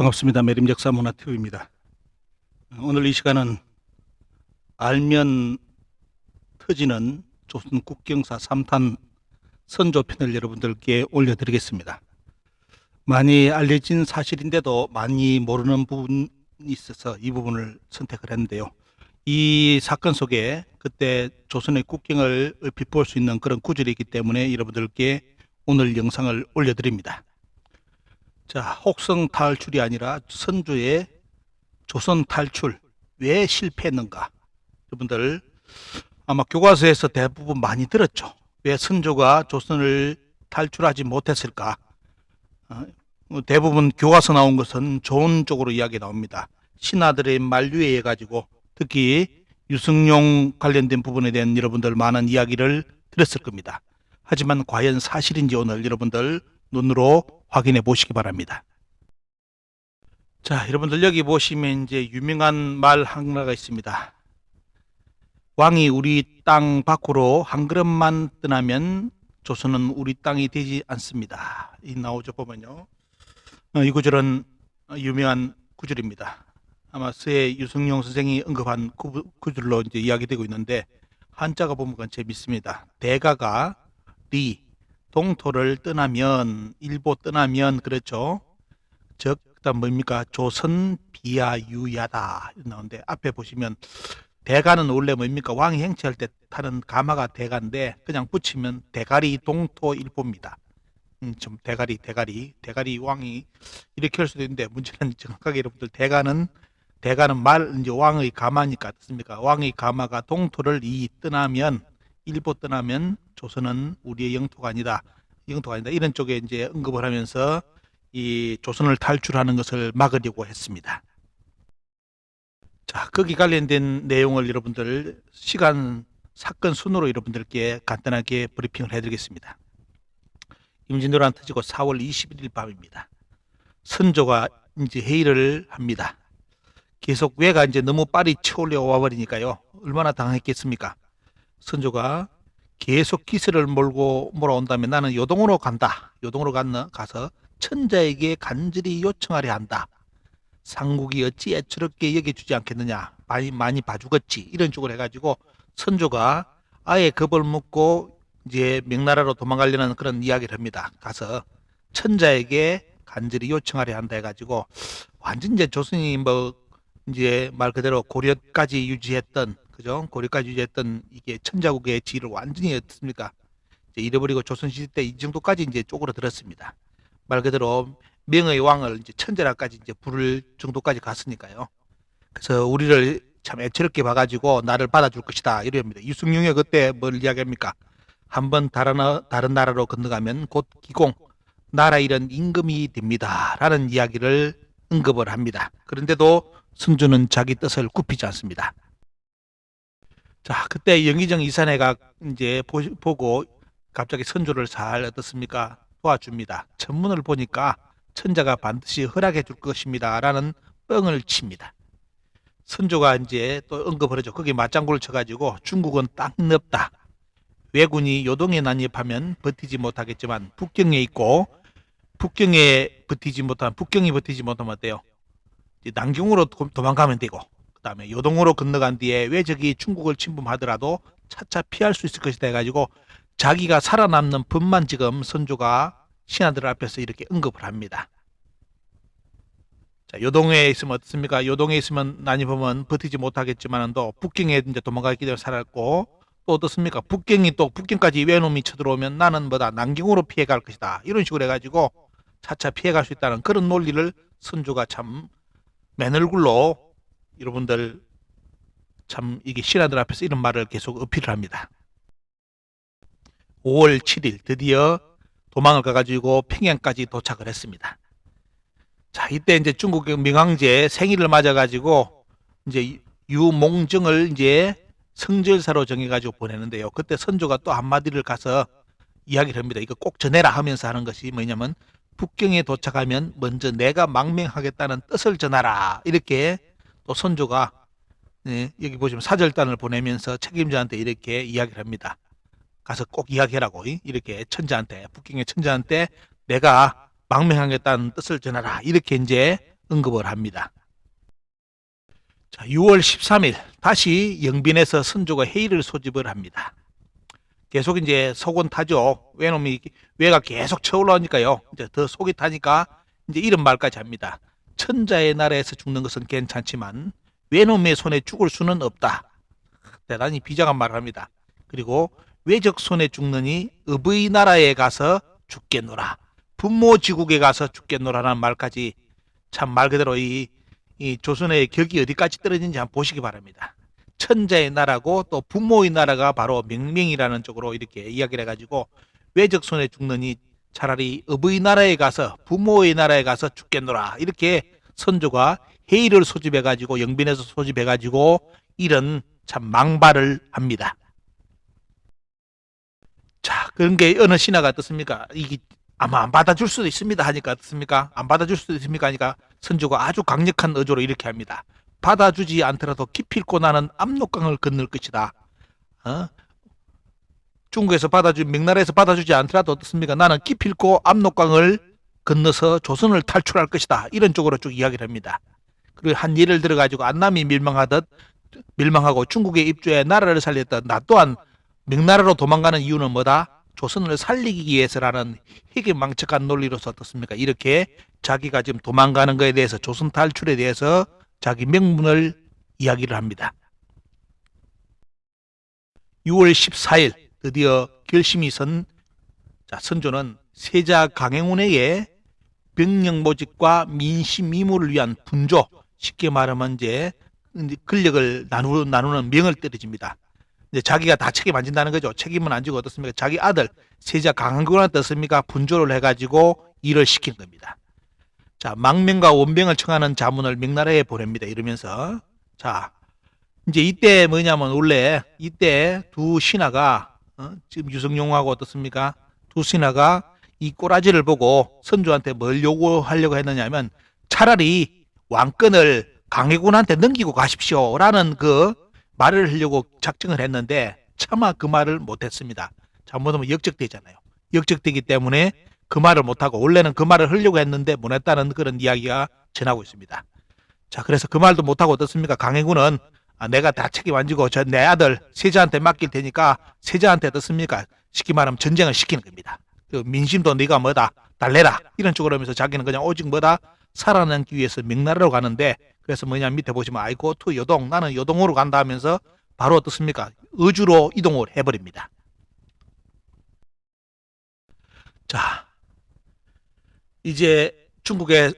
반갑습니다. 매림역사문화TV입니다. 오늘 이 시간은 알면 터지는 조선 국경사 3탄 선조편을 여러분들께 올려드리겠습니다. 많이 알려진 사실인데도 많이 모르는 부분이 있어서 이 부분을 선택을 했는데요. 이 사건 속에 그때 조선의 국경을 얼핏 볼 수 있는 그런 구절이 있기 때문에 여러분들께 오늘 영상을 올려드립니다. 자, 혹성 탈출이 아니라 선조의 조선 탈출 왜 실패했는가? 여러분들 아마 교과서에서 대부분 많이 들었죠. 왜 선조가 조선을 탈출하지 못했을까? 대부분 교과서 나온 것은 좋은 쪽으로 이야기 나옵니다. 신하들의 만류에 의해 가지고 특히 유승용 관련된 부분에 대한 여러분들 많은 이야기를 들었을 겁니다. 하지만 과연 사실인지 오늘 여러분들 눈으로 확인해 보시기 바랍니다. 자, 여러분들 여기 보시면 이제 유명한 말 하나가 있습니다. 왕이 우리 땅 밖으로 한 걸음만 떠나면 조선은 우리 땅이 되지 않습니다. 이 나오죠 보면요. 이 구절은 유명한 구절입니다. 아마 서해 유승용 선생이 언급한 구절로 이제 이야기되고 있는데 한자가 보면 재밌습니다. 대가가 리 동토를 떠나면 일보 떠나면 그렇죠. 즉 그다음 뭡니까? 조선 비하유야다 나오는데 앞에 보시면 대가는 원래 뭡니까? 왕이 행치할 때 타는 가마가 대가인데 그냥 붙이면 대가리 동토 일보입니다. 좀 대가리 왕이 이렇게 할 수도 있는데 문제는 정확하게 여러분들 대가는 말 이제 왕의 가마니까 어떻습니까? 왕의 가마가 동토를 떠나면 일보 떠나면 조선은 우리의 영토가 아니다 이런 쪽에 이제 언급을 하면서 이 조선을 탈출하는 것을 막으려고 했습니다. 자, 거기 관련된 내용을 여러분들 사건 순으로 여러분들께 간단하게 브리핑을 해드리겠습니다. 임진왜란 터지고 4월 21일 밤입니다. 선조가 이제 회의를 합니다. 계속 왜가 이제 너무 빨리 쳐올려 와 버리니까요. 얼마나 당했겠습니까? 선조가 계속 기세를 몰아온다면 나는 요동으로 간다. 요동으로 가서 천자에게 간절히 요청하려 한다. 상국이 어찌 애처롭게 여겨주지 않겠느냐. 많이 봐주겠지. 이런 쪽으로 해가지고 선조가 아예 겁을 먹고 이제 명나라로 도망가려는 그런 이야기를 합니다. 가서 천자에게 간절히 요청하려 한다 해가지고 완전 이제 조선이 뭐 이제 말 그대로 고려까지 유지했던 그죠? 고려까지 유지했던 이게 천자국의 지위를 완전히 어떻습니까? 이제 잃어버리고 조선시대 때 이 정도까지 이제 쪼그라들었습니다. 말 그대로 명의 왕을 이제 천자라까지 이제 부를 정도까지 갔으니까요. 그래서 우리를 참 애처롭게 봐가지고 나를 받아줄 것이다 이럽니다. 유승용이 그때 뭘 이야기합니까? 한번 다른 나라로 건너가면 곧 기공 나라 잃은 임금이 됩니다. 라는 이야기를 언급을 합니다. 그런데도 선조는 자기 뜻을 굽히지 않습니다. 자, 그때 영의정 이사내가 이제 보고 갑자기 선조를 잘 어떻습니까? 도와줍니다. 천문을 보니까 천자가 반드시 허락해 줄 것입니다. 라는 뻥을 칩니다. 선조가 이제 또 언급을 하죠. 거기 맞장구를 쳐가지고 중국은 땅이 없다. 왜군이 요동에 난입하면 버티지 못하겠지만 북경에 있고 북경이 버티지 못하면 어때요? 남경으로 도망가면 되고 그다음에 요동으로 건너간 뒤에 왜 저기 중국을 침범하더라도 차차 피할 수 있을 것이다 해가지고 자기가 살아남는 법만 지금 선조가 신하들 앞에서 이렇게 언급을 합니다. 자, 요동에 있으면 어떻습니까? 요동에 있으면 난입하면 버티지 못하겠지만도 북경에 이제 도망가기 때문에 살았고 또 어떻습니까? 북경까지 외놈이 쳐들어오면 나는 남경으로 피해갈 것이다. 이런 식으로 해가지고 차차 피해갈 수 있다는 그런 논리를 선조가 참 맨얼굴로 여러분들 참 이게 신하들 앞에서 이런 말을 계속 어필을 합니다. 5월 7일 드디어 도망을 가가지고 평양까지 도착을 했습니다. 자, 이때 이제 중국 명왕제 생일을 맞아가지고 이제 유몽정을 이제 성절사로 정해가지고 보내는데요. 그때 선조가 또 한마디를 가서 이야기를 합니다. 이거 꼭 전해라 하면서 하는 것이 뭐냐면 북경에 도착하면 먼저 내가 망명하겠다는 뜻을 전하라. 이렇게 또 선조가 여기 보시면 사절단을 보내면서 책임자한테 이렇게 이야기를 합니다. 가서 꼭 이야기하라고 이렇게 북경의 천자한테 내가 망명하겠다는 뜻을 전하라. 이렇게 이제 언급을 합니다. 자, 6월 13일 다시 영빈에서 선조가 회의를 소집을 합니다. 계속 이제 속은 타죠. 외놈이 외가 계속 쳐올라오니까요. 이제 더 속이 타니까 이제 이런 말까지 합니다. 천자의 나라에서 죽는 것은 괜찮지만 외놈의 손에 죽을 수는 없다. 대단히 비장한 말을 합니다. 그리고 외적 손에 죽느니 업의 나라에 가서 죽겠노라. 부모 지국에 가서 죽겠노라라는 말까지 참 말 그대로 이 조선의 격이 어디까지 떨어지는지 한번 보시기 바랍니다. 천자의 나라고 또 부모의 나라가 바로 명명이라는 쪽으로 이렇게 이야기를 해가지고 외적 손에 죽느니 차라리 업의 나라에 가서 부모의 나라에 가서 죽겠노라. 이렇게 선조가 회의를 소집해가지고 영빈에서 소집해가지고 이런 참 망발을 합니다. 자, 그런 게 어느 신하가 어떻습니까? 이게 아마 안 받아줄 수도 있습니다 하니까 어떻습니까? 안 받아줄 수도 있습니까 하니까 선조가 아주 강력한 어조로 이렇게 합니다. 받아주지 않더라도 기필코 나는 압록강을 건널 것이다. 중국에서 명나라에서 받아주지 않더라도 어떻습니까? 나는 기필코 압록강을 건너서 조선을 탈출할 것이다. 이런 쪽으로 쭉 이야기를 합니다. 그리고 한 예를 들어가지고 안남이 멸망하고 중국에 입주해 나라를 살렸던 나 또한 명나라로 도망가는 이유는 뭐다? 조선을 살리기 위해서라는 희귀망측한 논리로서 어떻습니까? 이렇게 자기가 지금 도망가는 것에 대해서 조선 탈출에 대해서 자기 명분을 이야기를 합니다. 6월 14일 드디어 결심이 선 선조는 세자 강행운에게 병력 모집과 민심 미모를 위한 분조, 쉽게 말하면 이제 권력을 나누는 명을 떨어집니다. 이제 자기가 다 책임 안 진다는 거죠. 책임은 안 지고 어떻습니까? 자기 아들 세자 강행군한테 어떻습니까? 분조를 해가지고 일을 시킨 겁니다. 자, 망명과 원병을 청하는 자문을 명나라에 보냅니다. 이러면서 자, 이제 이때 뭐냐면 원래 이때 두 신하가 지금 유성룡하고 어떻습니까? 두 신하가 이 꼬라지를 보고 선조한테 뭘 요구하려고 했느냐면 차라리 왕권을 강해군한테 넘기고 가십시오라는 그 말을 하려고 작정을 했는데 차마 그 말을 못했습니다. 잘못하면 역적되잖아요. 역적되기 때문에 그 말을 못하고 원래는 그 말을 하려고 했는데 못했다는 그런 이야기가 전하고 있습니다. 자, 그래서 그 말도 못하고 어떻습니까? 강해군은 내가 다 책임 안 지고 내 아들 세자한테 맡길 테니까 세자한테 어떻습니까? 쉽게 말하면 전쟁을 시키는 겁니다. 그 민심도 네가 뭐다 달래라 이런 쪽으로 하면서 자기는 그냥 오직 뭐다 살아남기 위해서 명나라로 가는데 그래서 뭐냐 밑에 보시면 아이고 투 요동 나는 요동으로 간다 하면서 바로 어떻습니까? 의주로 이동을 해버립니다. 자, 이제 중국에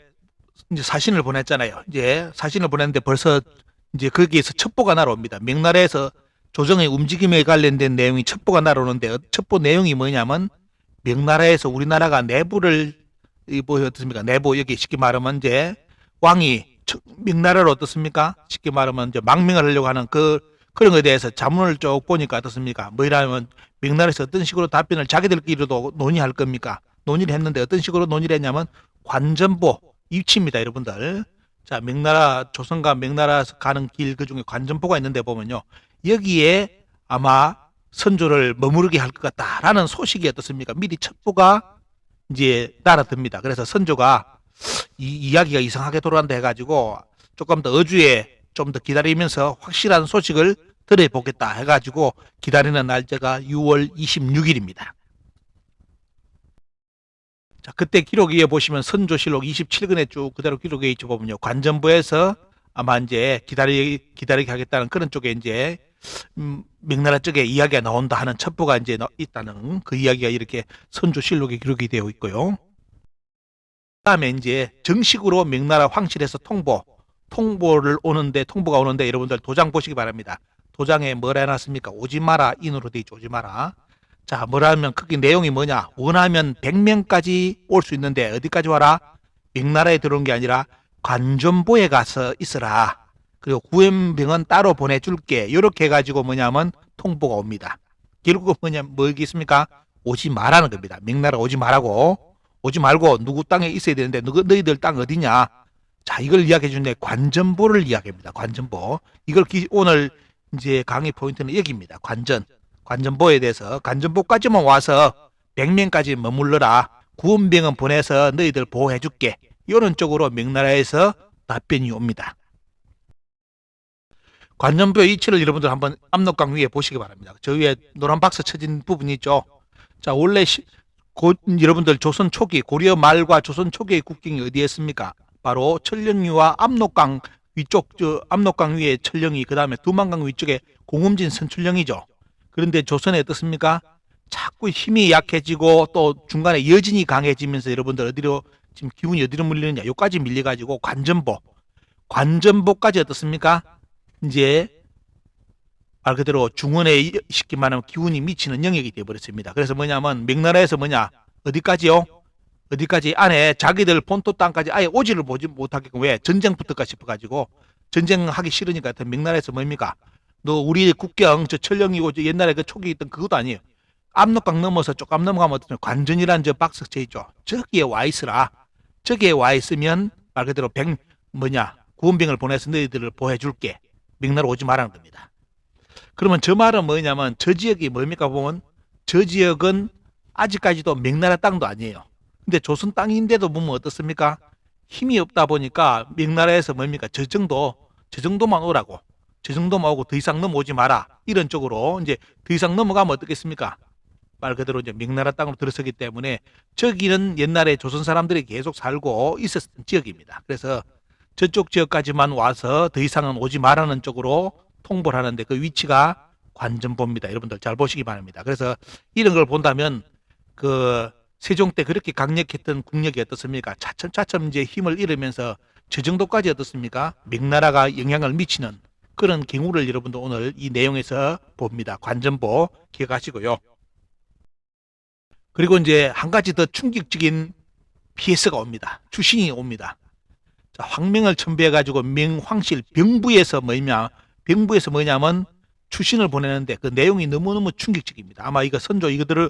이제 사신을 보냈잖아요. 이제 사신을 보냈는데 벌써 이제 거기에서 첩보가 날아옵니다. 명나라에서 조정의 움직임에 관련된 내용이 첩보가 날아오는데 첩보 내용이 뭐냐면 명나라에서 우리나라가 내부를 뭐 어떻습니까? 내부 여기 쉽게 말하면 이제 왕이 명나라로 어떻습니까? 쉽게 말하면 이제 망명을 하려고 하는 그런 거에 대해서 자문을 쭉 보니까 어떻습니까? 뭐라면 명나라에서 어떤 식으로 답변을 자기들끼리도 논의할 겁니까? 논의를 했는데 어떤 식으로 논의를 했냐면 관전보 위치입니다, 여러분들. 자, 명나라 조선과 명나라에서 가는 길 그중에 관전보가 있는데 보면요. 여기에 아마 선조를 머무르게 할 것 같다라는 소식이 어떻습니까? 미리 첩보가 이제 날아듭니다. 그래서 선조가 이 이야기가 이상하게 돌아간다 해가지고 조금 더 어주에 좀 더 기다리면서 확실한 소식을 들어보겠다 해가지고 기다리는 날짜가 6월 26일입니다. 자, 그때 기록 위에 보시면 선조실록 27권에 쭉 그대로 기록에 있죠 보면요. 관전부에서 아마 이제 기다리게 하겠다는 그런 쪽에 이제 명나라 쪽에 이야기가 나온다 하는 첩보가 이제 있다는 그 이야기가 이렇게 선조실록에 기록이 되어 있고요. 그다음에 이제 정식으로 명나라 황실에서 통보가 오는데 여러분들 도장 보시기 바랍니다. 도장에 뭐라 해놨습니까? 오지 마라 인으로 돼 있죠. 오지 마라. 자, 뭐라면 거기 내용이 뭐냐? 원하면 100명까지 올 수 있는데 어디까지 와라? 명나라에 들어온 게 아니라 관전보에 가서 있어라. 그리고 구원병은 따로 보내줄게. 이렇게 해가지고 뭐냐면 통보가 옵니다. 결국은 뭐겠습니까? 오지 말라는 겁니다. 명나라 오지 말고 누구 땅에 있어야 되는데 너희들 땅 어디냐? 자, 이걸 이야기해 주는데 관전보를 이야기합니다. 관전보. 이걸 오늘 이제 강의 포인트는 여기입니다. 관전보에 대해서 관전보까지만 와서 100명까지 머물러라. 구원병은 보내서 너희들 보호해 줄게. 이런 쪽으로 명나라에서 답변이 옵니다. 관전부의 위치를 여러분들 한번 압록강 위에 보시기 바랍니다. 저 위에 노란 박스 쳐진 부분이 있죠. 자, 원래 여러분들 조선 초기, 고려 말과 조선 초기의 국경이 어디였습니까? 바로 천령리와 압록강 위쪽, 압록강 위에 천령이, 그 다음에 두만강 위쪽에 공음진 선출령이죠. 그런데 조선에 어떻습니까? 자꾸 힘이 약해지고 또 중간에 여진이 강해지면서 여러분들 어디로, 지금 기운이 어디로 밀리느냐, 여기까지 밀려가지고 관전보까지 어떻습니까? 이제 말 그대로 중원에 쉽게 말하면 기운이 미치는 영역이 되어버렸습니다. 그래서 뭐냐면 명나라에서 어디까지요? 어디까지 안에 자기들 본토 땅까지 아예 오지를 보지 못하게끔, 왜? 전쟁 붙을까 싶어가지고, 전쟁하기 싫으니까 명나라에서 뭡니까? 너 우리 국경 저 천령이고 저 옛날에 그 초기 있던 그것도 아니에요. 압록강 넘어서 조금 넘어가면 어떠면 관전이라는 저 박스체 있죠. 저기에 와 있으라. 저기에 와 있으면 말 그대로 구원병을 보내서 너희들을 보호해줄게. 명나라 오지 말라는 겁니다. 그러면 저 말은 뭐냐면 저 지역이 뭡니까 보면 저 지역은 아직까지도 명나라 땅도 아니에요. 근데 조선 땅인데도 보면 어떻습니까? 힘이 없다 보니까 명나라에서 뭡니까? 저 정도만 오라고. 저 정도만 오고 더 이상 넘어오지 마라. 이런 쪽으로 이제 더 이상 넘어가면 어떻겠습니까? 말 그대로 이제 명나라 땅으로 들어서기 때문에 저기는 옛날에 조선 사람들이 계속 살고 있었던 지역입니다. 그래서 저쪽 지역까지만 와서 더 이상은 오지 말라는 쪽으로 통보를 하는데 그 위치가 관전보입니다. 여러분들 잘 보시기 바랍니다. 그래서 이런 걸 본다면 그 세종 때 그렇게 강력했던 국력이 어떻습니까? 차츰차츰 이제 힘을 잃으면서 저 정도까지 어떻습니까? 명나라가 영향을 미치는 그런 경우를 여러분들 오늘 이 내용에서 봅니다. 관전보 기억하시고요. 그리고 이제 한 가지 더 충격적인 피해서가 옵니다. 추신이 옵니다. 자, 황명을 첨부해가지고 명황실 병부에서 뭐냐면 추신을 보내는데 그 내용이 너무너무 충격적입니다. 아마 이거 선조 이거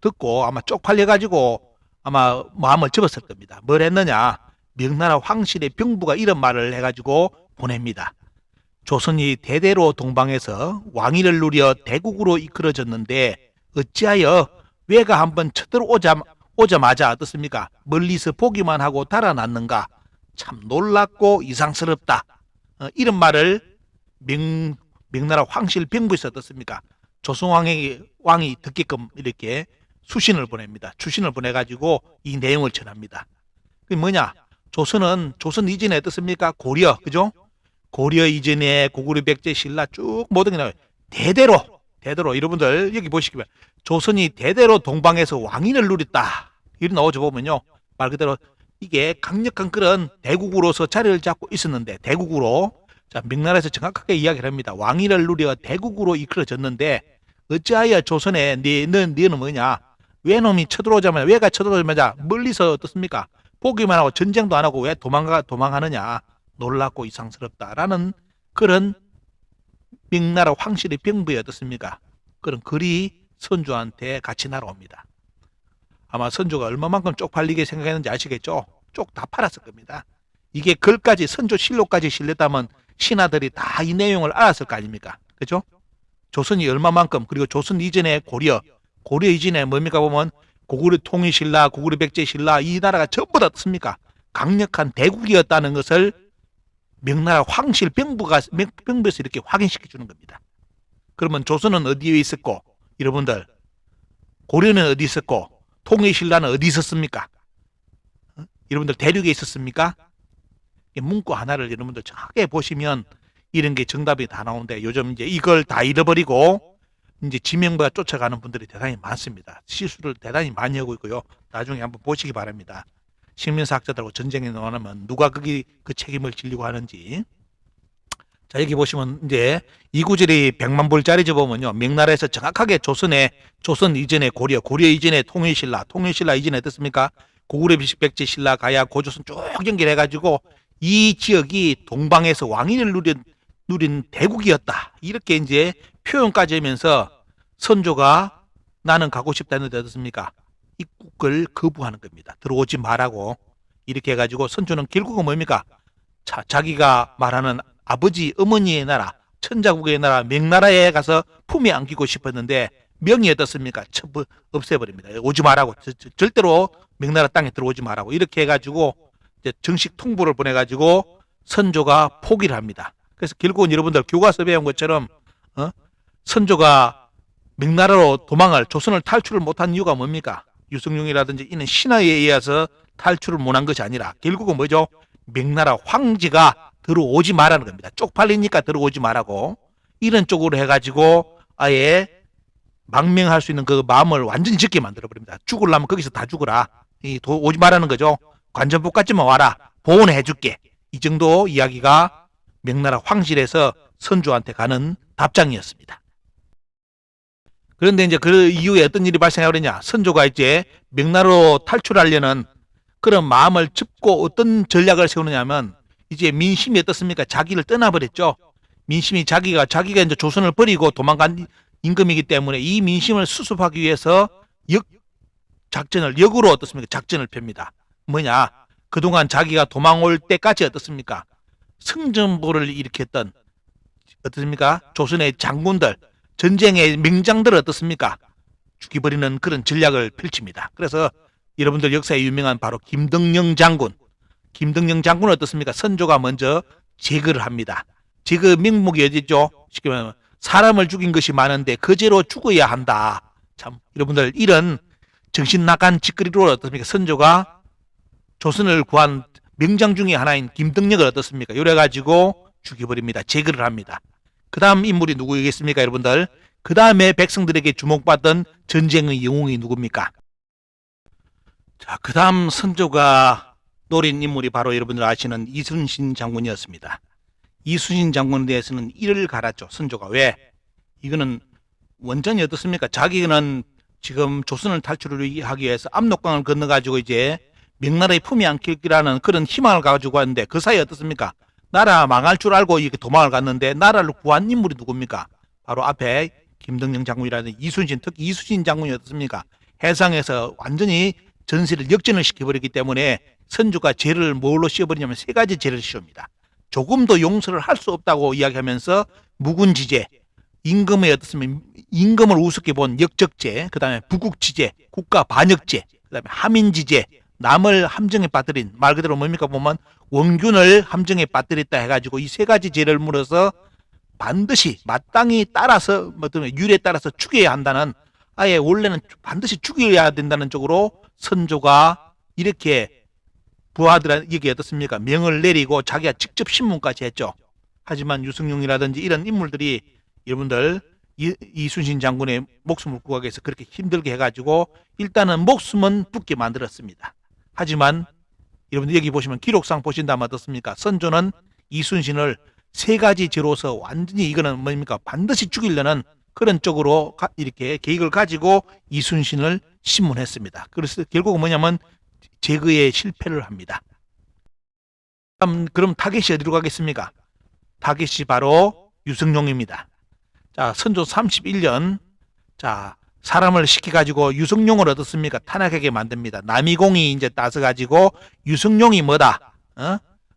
듣고 아마 쪽팔려가지고 아마 마음을 접었을 겁니다. 뭘 했느냐? 명나라 황실의 병부가 이런 말을 해가지고 보냅니다. 조선이 대대로 동방에서 왕위를 누려 대국으로 이끌어졌는데 어찌하여 왜가 한번 쳐들어오자마자 어떻습니까? 멀리서 보기만 하고 달아났는가? 참 놀랍고 이상스럽다. 이런 말을 명나라 황실 병부에서 어떻습니까? 조선 왕이 듣게끔 이렇게 수신을 보냅니다. 추신을 보내가지고 이 내용을 전합니다. 그게 뭐냐? 조선 이전에 어떻습니까? 고려, 그죠? 고려 이전에 고구려 백제 신라 쭉 모든 게 나와요. 대대로 여러분들 여기 보시기면 조선이 대대로 동방에서 왕위를 누렸다. 이런 나오죠 보면요. 말 그대로 이게 강력한 그런 대국으로서 자리를 잡고 있었는데 대국으로 자 명나라에서 정확하게 이야기를 합니다. 왕위를 누려 대국으로 이끌어졌는데 어찌하여 조선에 너는 뭐냐? 왜가 쳐들어오자마자 멀리서 어떻습니까? 보기만 하고 전쟁도 안 하고 왜 도망하느냐? 놀랍고 이상스럽다라는 그런 명나라 황실의 병부에 어떻습니까? 그런 글이 선조한테 같이 날아옵니다. 아마 선조가 얼마만큼 쪽팔리게 생각했는지 아시겠죠? 쪽 다 팔았을 겁니다. 이게 글까지 선조실록까지 실렸다면 신하들이 다 이 내용을 알았을 거 아닙니까? 그죠? 조선이 얼마만큼, 그리고 조선 이전에 고려 이전에 뭡니까 보면 고구려 통일신라, 고구려 백제신라 이 나라가 전부 다 어떻습니까? 강력한 대국이었다는 것을 명나라 황실 병부에서 이렇게 확인시켜 주는 겁니다. 그러면 조선은 어디에 있었고, 여러분들 고려는 어디 있었고, 통일신라는 어디 있었습니까? 여러분들 대륙에 있었습니까? 문구 하나를 여러분들 정확하게 보시면 이런 게 정답이 다 나오는데 요즘 이제 이걸 다 잃어버리고 이제 지명부가 쫓아가는 분들이 대단히 많습니다. 실수를 대단히 많이 하고 있고요. 나중에 한번 보시기 바랍니다. 식민사학자들하고 전쟁에 나오면 누가 그 책임을 지려고 하는지. 자, 여기 보시면 이제 이 구절이 100만 불짜리죠 보면요. 명나라에서 정확하게 조선 이전에 고려 이전에 통일신라 이전에 어떻습니까? 고구려 백제 신라 가야 고조선 쭉 연결해가지고 이 지역이 동방에서 왕위를 누린 대국이었다. 이렇게 이제 표현까지 하면서 선조가 나는 가고 싶다 했는데 어떻습니까? 입국을 거부하는 겁니다. 들어오지 말라고. 이렇게 해가지고 선조는 결국은 뭡니까? 자기가 말하는 아버지, 어머니의 나라, 천자국의 나라, 명나라에 가서 품에 안기고 싶었는데 명이 어떻습니까? 없애버립니다. 오지 말라고. 절대로 명나라 땅에 들어오지 말라고 이렇게 해가지고 이제 정식 통보를 보내가지고 선조가 포기를 합니다. 그래서 결국은 여러분들 교과서 배운 것처럼 선조가 명나라로 도망을 조선을 탈출을 못한 이유가 뭡니까? 유성룡이라든지 이는 신하에 의해서 탈출을 못한 것이 아니라 결국은 뭐죠? 명나라 황제가 들어오지 말라는 겁니다. 쪽팔리니까 들어오지 말라고 이런 쪽으로 해가지고 아예 망명할 수 있는 그 마음을 완전히 적게 만들어버립니다. 죽으려면 거기서 다 죽어라. 오지 말라는 거죠. 관전포까지만 와라. 보온해줄게. 이 정도 이야기가 명나라 황실에서 선조한테 가는 답장이었습니다. 그런데 이제 그 이후에 어떤 일이 발생하느냐. 선조가 이제 명나라로 탈출하려는 그런 마음을 접고 어떤 전략을 세우느냐면 이제 민심이 어떻습니까? 자기를 떠나버렸죠. 민심이 자기가 이제 조선을 버리고 도망간 임금이기 때문에 이 민심을 수습하기 위해서 역으로 어떻습니까? 작전을 펴니다. 뭐냐? 그동안 자기가 도망올 때까지 어떻습니까? 승전보를 일으켰던 어떻습니까? 조선의 장군들, 전쟁의 명장들을 어떻습니까? 죽여버리는 그런 전략을 펼칩니다. 그래서 여러분들 역사에 유명한 바로 김덕령 장군은 어떻습니까? 선조가 먼저 제거를 합니다. 제거 명목이 어디죠? 쉽게 말하면 사람을 죽인 것이 많은데 그제로 죽어야 한다. 참 여러분들 이런 정신 나간 짓거리로 어떻습니까? 선조가 조선을 구한 명장 중에 하나인 김덕령을 어떻습니까? 요래가지고 죽여버립니다. 제거를 합니다. 그 다음 인물이 누구이겠습니까, 여러분들? 그 다음에 백성들에게 주목받던 전쟁의 영웅이 누굽니까? 자, 그 다음 선조가 노린 인물이 바로 여러분들 아시는 이순신 장군이었습니다. 이순신 장군에 대해서는 이를 갈았죠. 선조가. 왜? 이거는 완전히 어떻습니까? 자기는 지금 조선을 탈출을 하기 위해서 압록강을 건너가지고 이제 명나라의 품이 안 킬기라는 그런 희망을 가지고 왔는데 그 사이에 어떻습니까? 나라 망할 줄 알고 이렇게 도망을 갔는데 나라를 구한 인물이 누굽니까? 바로 앞에 김덕령 장군이라는 이순신, 특히 이순신 장군이 어떻습니까? 해상에서 완전히 전세를 역전을 시켜버렸기 때문에 선조가 죄를 뭘로 씌워버리냐면 세 가지 죄를 씌웁니다. 조금도 용서를 할 수 없다고 이야기하면서 묵은지죄, 임금의 어떻습니까? 임금을 우습게 본 역적죄, 그 다음에 부국지죄, 국가 반역죄, 그 다음에 함인지죄, 남을 함정에 빠뜨린, 말 그대로 뭡니까 보면 원균을 함정에 빠뜨렸다 해가지고 이 세 가지 죄를 물어서 반드시 마땅히 따라서 율에 따라서 죽여야 한다는, 아예 원래는 반드시 죽여야 된다는 쪽으로 선조가 이렇게 부하들에게 어떻습니까? 명을 내리고 자기가 직접 신문까지 했죠. 하지만 유승룡이라든지 이런 인물들이 여러분들 이순신 장군의 목숨을 구하기 위해서 그렇게 힘들게 해가지고 일단은 목숨은 붙게 만들었습니다. 하지만 여러분들 여기 보시면 기록상 보신다면 어떻습니까? 선조는 이순신을 세 가지 죄로서 완전히 이거는 뭡니까? 반드시 죽이려는 그런 쪽으로 이렇게 계획을 가지고 이순신을 신문했습니다. 그래서 결국은 뭐냐면 제거에 실패를 합니다. 그럼 타겟이 어디로 가겠습니까? 타겟이 바로 유성룡입니다. 자, 선조 31년, 자, 사람을 시켜가지고 유성룡을 어떻습니까? 탄핵하게 만듭니다. 남이공이 이제 따서가지고 유성룡이 뭐다?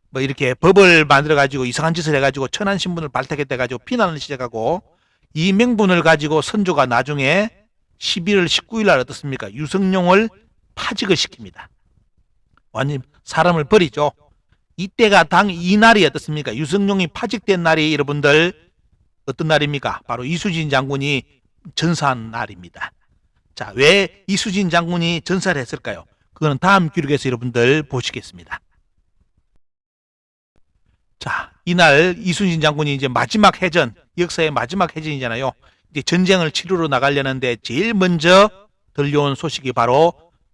뭐 이렇게 법을 만들어가지고 이상한 짓을 해가지고 천안신문을 발탁했다가지고 비난을 시작하고 이 명분을 가지고 선조가 나중에 11월 19일 날 어떻습니까? 유성룡을 파직을 시킵니다. 완전히 사람을 버리죠. 이때가 이날이 어떻습니까? 유성룡이 파직된 날이 여러분들 어떤 날입니까? 바로 이순신 장군이 전사한 날입니다. 자, 왜 이순신 장군이 전사를 했을까요? 그거는 다음 기록에서 여러분들 보시겠습니다. 자, 이날 이순신 장군이 이제 마지막 해전, 역사의 마지막 해전이잖아요. 이제 전쟁을 치르러 나가려는데 제일 먼저 들려온 소식이 바로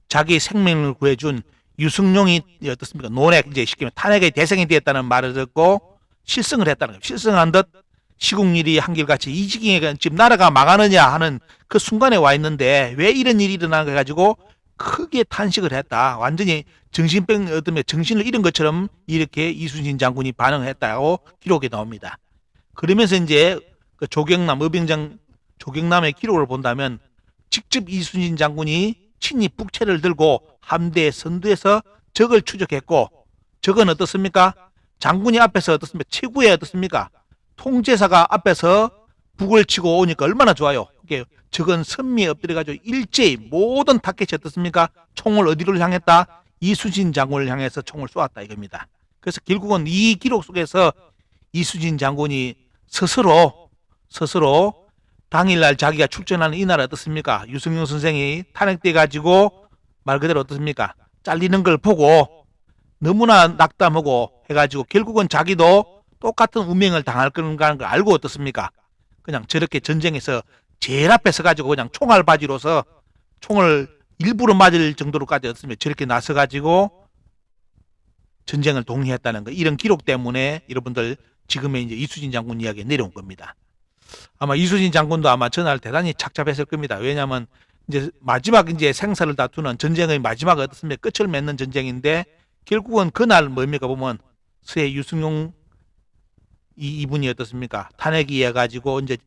자기 생명을 구해준 유승룡이 어떻습니까? 논에 이제 쉽게 탄핵의 대상이 되었다는 말을 듣고 실성을 했다는 거예요. 실성한 듯 시국일이 한결같이 이 지경에 지금 나라가 망하느냐 하는 그 순간에 와 있는데 왜 이런 일이 일어나게 해가지고 크게 탄식을 했다. 완전히 정신을 잃은 것처럼 이렇게 이순신 장군이 반응했다고 기록이 나옵니다. 그러면서 이제 그 조경남의 기록을 본다면 직접 이순신 장군이 친히 북채를 들고 함대 선두에서 적을 추적했고, 적은 어떻습니까? 장군이 앞에서 어떻습니까? 최고의 어떻습니까? 통제사가 앞에서 북을 치고 오니까 얼마나 좋아요. 이게 적은 선미에 엎드려가지고 일제히 모든 타켓이 어떻습니까? 총을 어디로 향했다? 이수진 장군을 향해서 총을 쏘았다 이겁니다. 그래서 결국은 이 기록 속에서 이수진 장군이 스스로 당일날 자기가 출전하는 이날 어떻습니까? 유승용 선생이 탄핵돼 가지고 말 그대로 어떻습니까? 잘리는 걸 보고 너무나 낙담하고 해가지고 결국은 자기도 똑같은 운명을 당할 거라는 걸 알고 어떻습니까? 그냥 저렇게 전쟁에서 제일 앞에 서가지고 그냥 총알바지로서 총을 일부러 맞을 정도로까지 어떻습니까? 저렇게 나서가지고 전쟁을 동의했다는 거, 이런 기록 때문에 여러분들 지금의 이제 이수진 장군 이야기에 내려온 겁니다. 아마 이수진 장군도 아마 전날 대단히 착잡했을 겁니다. 왜냐하면 이제 마지막 이제 생사를 다투는 전쟁의 마지막 어떻습니까? 끝을 맺는 전쟁인데 결국은 그날 뭡니까 보면 서해 유승용 이분이 어떻습니까? 탄핵이 이어가지고 이제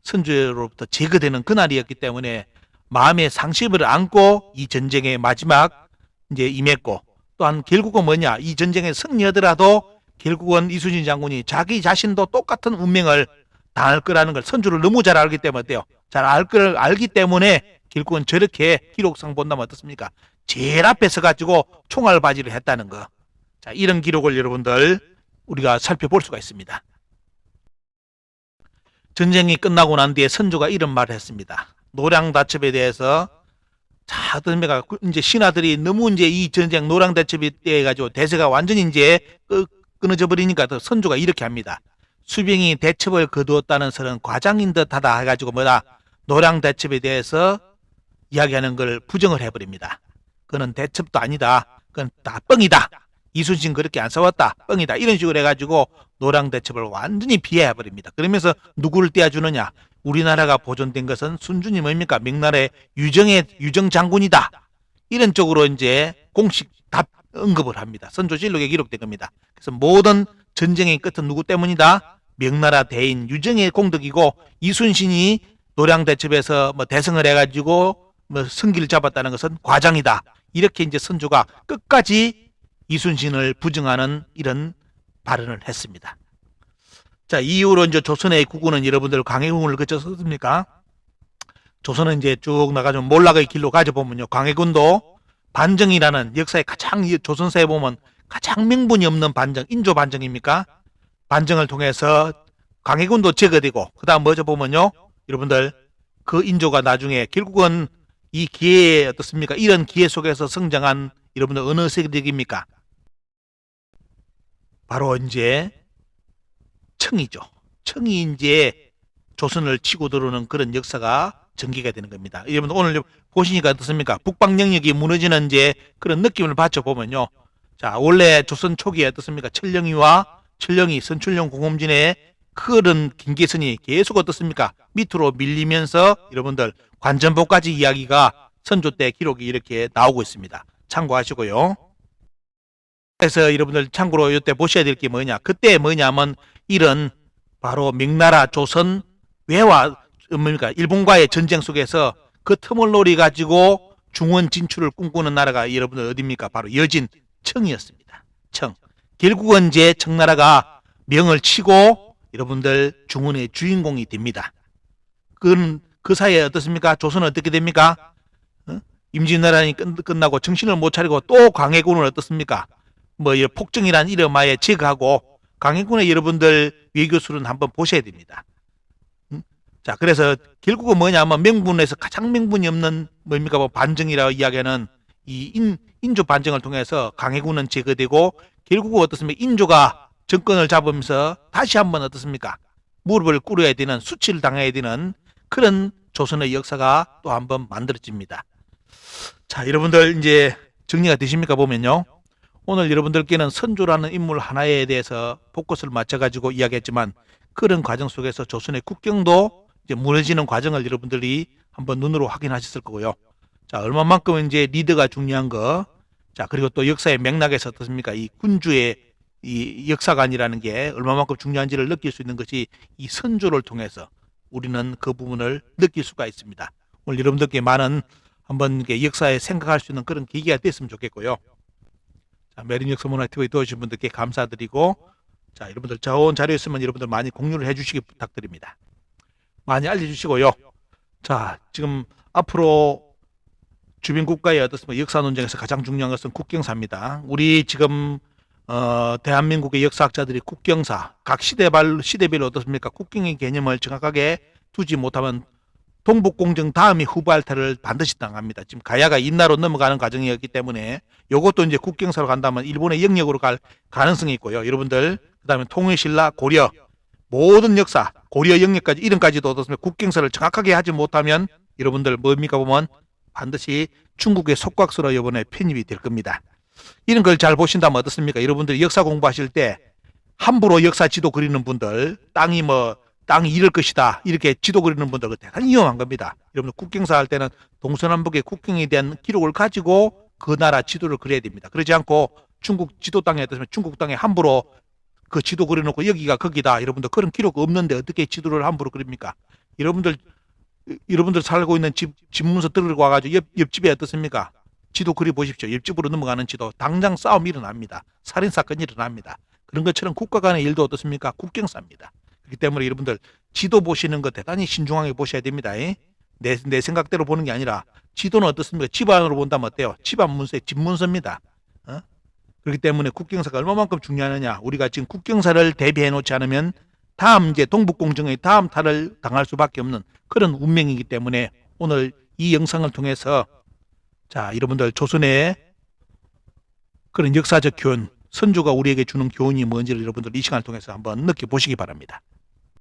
선조로부터 제거되는 그날이었기 때문에 마음의 상심을 안고 이 전쟁의 마지막 이제 임했고, 또한 결국은 뭐냐, 이 전쟁에 승리하더라도 결국은 이수진 장군이 자기 자신도 똑같은 운명을 당할 거라는 걸 선조를 너무 잘 알기 때문에 어때요? 잘 알 걸 알기 때문에 결국은 저렇게 기록상 본다면 어떻습니까? 제일 앞에 서가지고 총알바지를 했다는 거. 자, 이런 기록을 여러분들 우리가 살펴볼 수가 있습니다. 전쟁이 끝나고 난 뒤에 선조가 이런 말을 했습니다. 노량다첩에 대해서 자, 어떻습니까? 이제 신하들이 너무 이제 이 전쟁 노량대첩에 대해 가지고 대세가 완전히 이제 끊어져 버리니까 더 선조가 이렇게 합니다. 수병이 대첩을 거두었다는 설은 과장인 듯하다 해가지고 뭐다, 노량대첩에 대해서 이야기하는 걸 부정을 해버립니다. 그는 대첩도 아니다. 그건 다 뻥이다. 이순신 그렇게 안 싸웠다. 뻥이다. 이런 식으로 해가지고 노량대첩을 완전히 비하해버립니다. 그러면서 누구를 떼어주느냐? 우리나라가 보존된 것은 순전히 뭡니까? 명나라의 유정 장군이다. 이런 쪽으로 이제 공식 답 언급을 합니다. 선조실록에 기록된 겁니다. 그래서 모든 전쟁의 끝은 누구 때문이다? 명나라 대인 유정의 공덕이고, 이순신이 노량대첩에서 뭐 대승을 해가지고 뭐 승기를 잡았다는 것은 과장이다. 이렇게 이제 선조가 끝까지 이순신을 부정하는 이런 발언을 했습니다. 자, 이후로 이제 조선의 국군은 여러분들 강해군을 거쳤습니까? 조선은 이제 쭉 나가서 몰락의 길로 가져보면요, 강해군도 반정이라는 역사의 가장, 조선사에 보면 가장 명분이 없는 반정, 인조 반정입니까? 반정을 통해서 강해군도 제거되고, 그 다음 뭐죠 보면요, 여러분들 그 인조가 나중에 결국은 이 기회에 어떻습니까? 이런 기회 속에서 성장한 여러분들 어느 세력입니까? 바로 이제 청이죠. 청이 이제 조선을 치고 들어오는 그런 역사가 전개가 되는 겁니다. 여러분 오늘 보시니까 어떻습니까? 북방 영역이 무너지는 이제 그런 느낌을 받쳐 보면요. 자, 원래 조선 초기에 어떻습니까? 철령이 선출령 공홈진의 그런 경계선이 계속 어떻습니까? 밑으로 밀리면서 여러분들 관전포까지 이야기가 선조 때 기록이 이렇게 나오고 있습니다. 참고하시고요. 그래서 여러분들 참고로 이때 보셔야 될 게 뭐냐? 그때 뭐냐면 이런 바로 명나라 조선 외와 뭡니까? 일본과의 전쟁 속에서 그 틈을 노리 가지고 중원 진출을 꿈꾸는 나라가 여러분들 어디입니까? 바로 여진 청이었습니다. 청. 결국은 이제 청나라가 명을 치고 여러분들 중원의 주인공이 됩니다. 그 사이에 어떻습니까? 조선은 어떻게 됩니까? 임진왜란이 끝나고 정신을 못 차리고 또 강해군을 어떻습니까? 뭐 폭정이라는 이름하에 제거하고, 강해군의 여러분들 외교술은 한번 보셔야 됩니다. 자, 그래서 결국은 뭐냐면 명분에서 가장 명분이 없는 뭡니까? 뭐 반정이라고 이야기하는 이 인조 반정을 통해서 강해군은 제거되고, 결국은 어떻습니까? 인조가 정권을 잡으면서 다시 한번 어떻습니까? 무릎을 꿇어야 되는, 수치를 당해야 되는 그런 조선의 역사가 또 한번 만들어집니다. 자, 여러분들 이제 정리가 되십니까? 보면요, 오늘 여러분들께는 선조라는 인물 하나에 대해서 포커스를 맞춰가지고 이야기했지만, 그런 과정 속에서 조선의 국경도 이제 무너지는 과정을 여러분들이 한번 눈으로 확인하셨을 거고요. 자, 얼마만큼 이제 리더가 중요한 거, 자, 그리고 또 역사의 맥락에서 어떻습니까? 이 군주의 이 역사관이라는 게 얼마만큼 중요한지를 느낄 수 있는 것이 이 선조를 통해서 우리는 그 부분을 느낄 수가 있습니다. 오늘 여러분들께 많은 한번 역사에 생각할 수 있는 그런 계기가 됐으면 좋겠고요. 자, 메린역사문화TV 도와주신 분들께 감사드리고, 자, 여러분들 좋은 자료 있으면 여러분들 많이 공유를 해주시기 부탁드립니다. 많이 알려주시고요. 자, 지금 앞으로 주변 국가의 어떻습니까? 역사 논쟁에서 가장 중요한 것은 국경사입니다. 우리 지금 대한민국의 역사학자들이 국경사, 각 시대별로 어떻습니까? 국경의 개념을 정확하게 두지 못하면 동북공정 다음이 후발타를 반드시 당합니다. 지금 가야가 인나로 넘어가는 과정이었기 때문에 이것도 이제 국경사로 간다면 일본의 영역으로 갈 가능성이 있고요. 여러분들 그다음에 통일신라, 고려 모든 역사, 고려 영역까지 이름까지도 어떻습니까? 국경사를 정확하게 하지 못하면 여러분들 뭡니까 보면 반드시 중국의 속각수로 이번에 편입이 될 겁니다. 이런 걸 잘 보신다면 어떻습니까? 여러분들이 역사 공부하실 때 함부로 역사 지도 그리는 분들, 땅이 이럴 것이다 이렇게 지도 그리는 분들 대단히 위험한 겁니다. 여러분들 국경사 할 때는 동서남북의 국경에 대한 기록을 가지고 그 나라 지도를 그려야 됩니다. 그러지 않고 중국 지도 땅에 어떻습니까? 중국 땅에 함부로 그 지도 그려놓고 여기가 거기다. 여러분들 그런 기록 없는데 어떻게 지도를 함부로 그립니까? 여러분들 살고 있는 집 문서 들고 와가지고 옆집에 어떻습니까? 지도 그리 보십시오. 옆집으로 넘어가는 지도. 당장 싸움이 일어납니다. 살인사건이 일어납니다. 그런 것처럼 국가 간의 일도 어떻습니까? 국경사입니다. 그렇기 때문에 여러분들 지도 보시는 거 대단히 신중하게 보셔야 됩니다. 내 생각대로 보는 게 아니라 지도는 어떻습니까? 집안으로 본다면 어때요? 집안 문서의 집 문서입니다. 어? 그렇기 때문에 국경사가 얼마만큼 중요하느냐. 우리가 지금 국경사를 대비해 놓지 않으면 다음 이제 동북공정의 다음 탈을 당할 수밖에 없는 그런 운명이기 때문에 오늘 이 영상을 통해서 자, 여러분들 조선의 그런 역사적 교훈, 선조가 우리에게 주는 교훈이 뭔지를 여러분들 이 시간을 통해서 한번 느껴보시기 바랍니다.